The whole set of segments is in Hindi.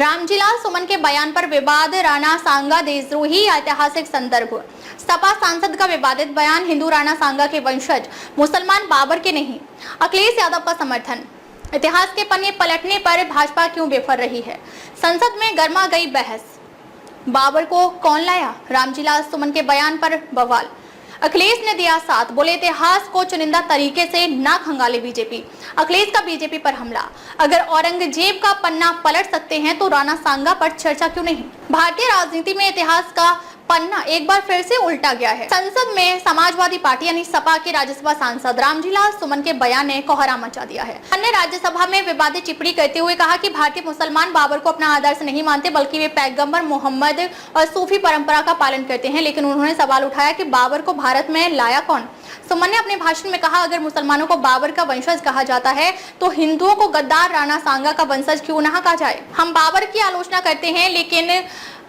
रामजीलाल सुमन के बयान पर विवाद, राणा सांगा देशद्रोही, ऐतिहासिक संदर्भ। सपा सांसद का विवादित बयान, हिंदू राणा सांगा के वंशज, मुसलमान बाबर के नहीं। अखिलेश यादव का समर्थन। इतिहास के पन्ने पलटने पर भाजपा क्यों बेफर रही है? संसद में गर्मा गई बहस। बाबर को कौन लाया? रामजीलाल सुमन के बयान पर बवाल। अखिलेश ने दिया साथ, बोले इतिहास को चुनिंदा तरीके से ना खंगाले बीजेपी। अखिलेश का बीजेपी पर हमला। अगर औरंगजेब का पन्ना पलट सकते हैं तो राणा सांगा पर चर्चा क्यों नहीं? भारतीय राजनीति में इतिहास का पन्ना एक बार फिर से उल्टा गया है। संसद में समाजवादी पार्टी यानी सपा के राज्यसभा सांसद रामजीलाल सुमन के बयान ने कोहरा मचा दिया है। अन्य राज्यसभा में विवादित टिप्पणी करते हुए कहा कि भारतीय मुसलमान बाबर को अपना आदर्श नहीं मानते, बल्कि वे पैगंबर मोहम्मद और सूफी परंपरा का पालन करते हैं। लेकिन उन्होंने सवाल उठाया कि बाबर को भारत में लाया कौन? सुमन ने अपने भाषण में कहा, अगर मुसलमानों को बाबर का वंशज कहा जाता है तो हिंदुओं को गद्दार राणा सांगा का वंशज क्यों ना कहा जाए? हम बाबर की आलोचना करते हैं, लेकिन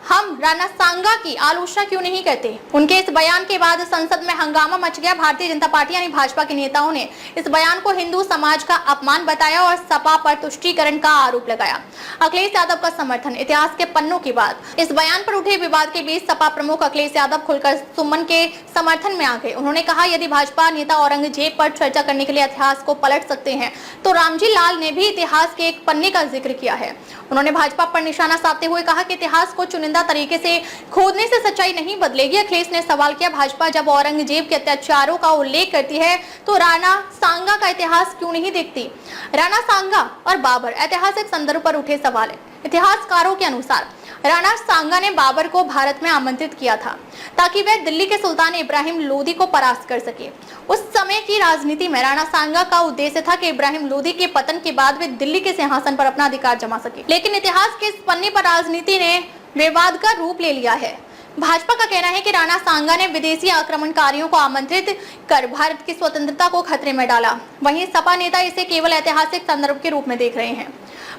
हम राणा सांगा की आलोचना क्यों नहीं करते? उनके इस बयान के बाद संसद में हंगामा मच गया। भारतीय जनता पार्टी यानी भाजपा के नेताओं ने इस बयान को हिंदू समाज का अपमान बताया और सपा पर तुष्टीकरण का आरोप लगाया। अखिलेश यादव का समर्थन। इतिहास के पन्नों की बात। इस बयान पर उठे विवाद के बीच सपा प्रमुख अखिलेश यादव खुलकर सुमन के समर्थन में आ गए। उन्होंने कहा, यदि भाजपा नेता औरंगजेब पर चर्चा करने के लिए इतिहास को पलट सकते हैं तो रामजीलाल ने भी इतिहास के एक पन्ने का जिक्र किया है। उन्होंने भाजपा पर निशाना साधते हुए कहा कि इतिहास को चुनिंदा तरीके से खोदने से सच्चाई नहीं बदलेगी। अखिलेश ने सवाल किया, भाजपा जब औरंगजेब के अत्याचारों का उल्लेख करती है तो राणा सांगा का इतिहास क्यों नहीं देखती? राणा सांगा और बाबर ऐतिहासिक संदर्भ पर उठे सवाल है। इतिहासकारों के अनुसार राणा सांगा ने बाबर को भारत में आमंत्रित किया था ताकि वह दिल्ली के सुल्तान इब्राहिम लोदी को परास्त कर सके। उस समय की राजनीति में राणा सांगा का उद्देश्य था कि इब्राहिम लोदी के पतन के बाद वे दिल्ली के सिंहासन पर अपना अधिकार जमा सके। लेकिन इतिहास के इस पन्ने पर राजनीति ने विवाद का रूप ले लिया है। भाजपा का कहना है कि राणा सांगा ने विदेशी आक्रमणकारियों को आमंत्रित कर भारत की स्वतंत्रता को खतरे में डाला। वहीं सपा नेता इसे केवल ऐतिहासिक संदर्भ के रूप में देख रहे हैं।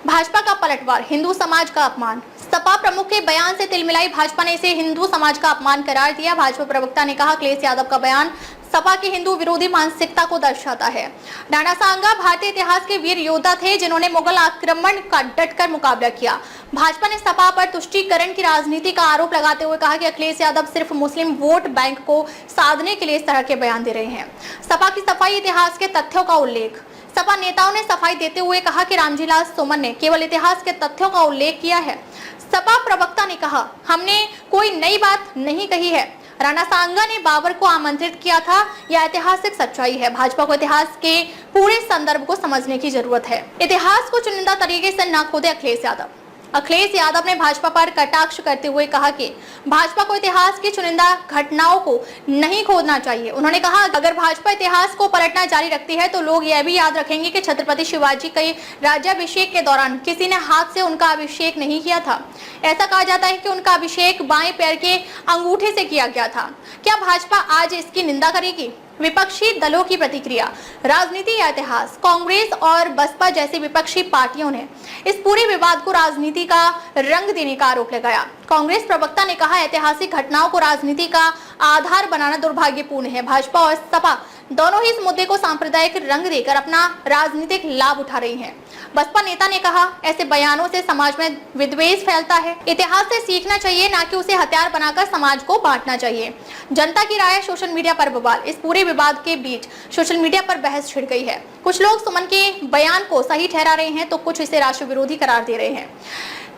भाजपा का पलटवार, हिंदू समाज का अपमान। सपा प्रमुख के बयान से तिलमिलाई भाजपा ने इसे हिंदू समाज का अपमान करार दिया। भाजपा प्रवक्ता ने कहा, अखिलेश यादव का बयान सपा की हिंदू विरोधी मानसिकता को दर्शाता है। राणा सांगा भारतीय इतिहास के वीर योद्धा थे जिन्होंने मुगल आक्रमण का डटकर मुकाबला किया। भाजपा ने सपा पर तुष्टीकरण की राजनीति का आरोप लगाते हुए कहा कि अखिलेश यादव सिर्फ मुस्लिम वोट बैंक को साधने के लिए इस तरह के बयान दे रहे हैं। सपा की सफाई, इतिहास के तथ्यों का उल्लेख। सपा नेताओं ने सफाई देते हुए कहा कि रामजीलाल सुमन ने केवल इतिहास के तथ्यों का उल्लेख किया है। सपा प्रवक्ता ने कहा, हमने कोई नई बात नहीं कही है। राणा सांगा ने बाबर को आमंत्रित किया था, यह ऐतिहासिक सच्चाई है। भाजपा को इतिहास के पूरे संदर्भ को समझने की जरूरत है। इतिहास को चुनिंदा तरीके से न खोदे अखिलेश यादव। अखिलेश यादव ने भाजपा पर कटाक्ष करते हुए कहा कि भाजपा को इतिहास की चुनिंदा घटनाओं को नहीं खोदना चाहिए। उन्होंने कहा, अगर भाजपा इतिहास को पलटना जारी रखती है तो लोग यह भी याद रखेंगे कि छत्रपति शिवाजी के राज्याभिषेक के दौरान किसी ने हाथ से उनका अभिषेक नहीं किया था। ऐसा कहा जाता है कि उनका अभिषेक बाएं पैर के अंगूठे से किया गया था। क्या भाजपा आज इसकी निंदा करेगी? विपक्षी दलों की प्रतिक्रिया। राजनीति या इतिहास। कांग्रेस और बसपा जैसी विपक्षी पार्टियों ने इस पूरे विवाद को राजनीति का रंग देने का आरोप लगाया। कांग्रेस प्रवक्ता ने कहा, ऐतिहासिक घटनाओं को राजनीति का आधार बनाना दुर्भाग्यपूर्ण है। भाजपा और सपा दोनों ही इस मुद्दे को सांप्रदायिक रंग देकर अपना राजनीतिक लाभ उठा रही हैं। बसपा नेता ने कहा, ऐसे बयानों से समाज में विद्वेष फैलता है। इतिहास से सीखना चाहिए, ना कि उसे हथियार बनाकर समाज को बांटना चाहिए। जनता की राय, सोशल मीडिया पर बवाल। इस पूरे विवाद के बीच सोशल मीडिया पर बहस छिड़ गई है। कुछ लोग सुमन के बयान को सही ठहरा रहे हैं तो कुछ इसे राष्ट्र विरोधी करार दे रहे हैं।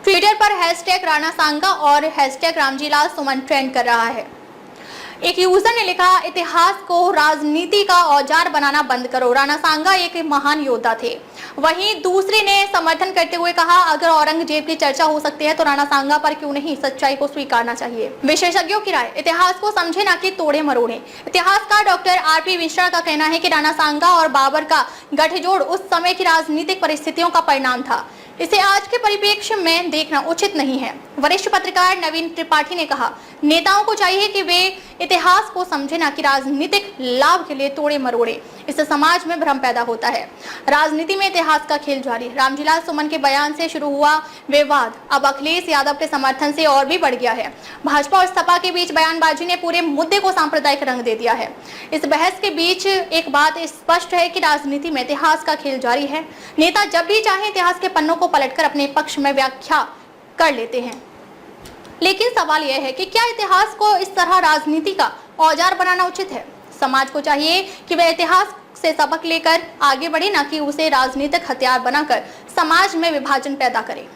ट्विटर पर हैशटैग राणा सांगा और हैशटैग रामजीलाल सुमन ट्रेंड कर रहा है। एक यूजर ने लिखा, इतिहास को राजनीति का औजार बनाना बंद करो, राणा सांगा एक महान योद्धा थे। वहीं दूसरे ने समर्थन करते हुए कहा, अगर औरंगजेब की चर्चा हो सकती है तो राणा सांगा पर क्यों नहीं? सच्चाई को स्वीकारना चाहिए। विशेषज्ञों की राय, इतिहास को समझे ना कि तोड़े मरोड़े। इतिहासकार डॉक्टर आरपी मिश्रा का कहना है कि राणा सांगा और बाबर का गठजोड़ उस समय की राजनीतिक परिस्थितियों का परिणाम था। इसे आज के परिप्रेक्ष्य में देखना उचित नहीं है। वरिष्ठ पत्रकार नवीन त्रिपाठी ने कहा, नेताओं को चाहिए कि वे इतिहास को समझे ना कि राजनीतिक लाभ के लिए तोड़े मरोड़े। इससे समाज में भ्रम पैदा होता है। राजनीति में इतिहास का खेल जारी। रामजीलाल सुमन के बयान से शुरू हुआ विवाद अब अखिलेश यादव के समर्थन से और भी बढ़ गया है। भाजपा और सपा के बीच बयानबाजी ने पूरे मुद्दे को सांप्रदायिक रंग दे दिया है। इस बहस के बीच एक बात स्पष्ट है कि राजनीति में इतिहास का खेल जारी है। नेता जब भी चाहे इतिहास के पन्नों को पलटकर अपने पक्ष में व्याख्या कर लेते हैं। लेकिन सवाल यह है कि क्या इतिहास को इस तरह राजनीति का औजार बनाना उचित है? समाज को चाहिए कि वह इतिहास से सबक लेकर आगे बढ़े, न कि उसे राजनीतिक हथियार बनाकर समाज में विभाजन पैदा करे।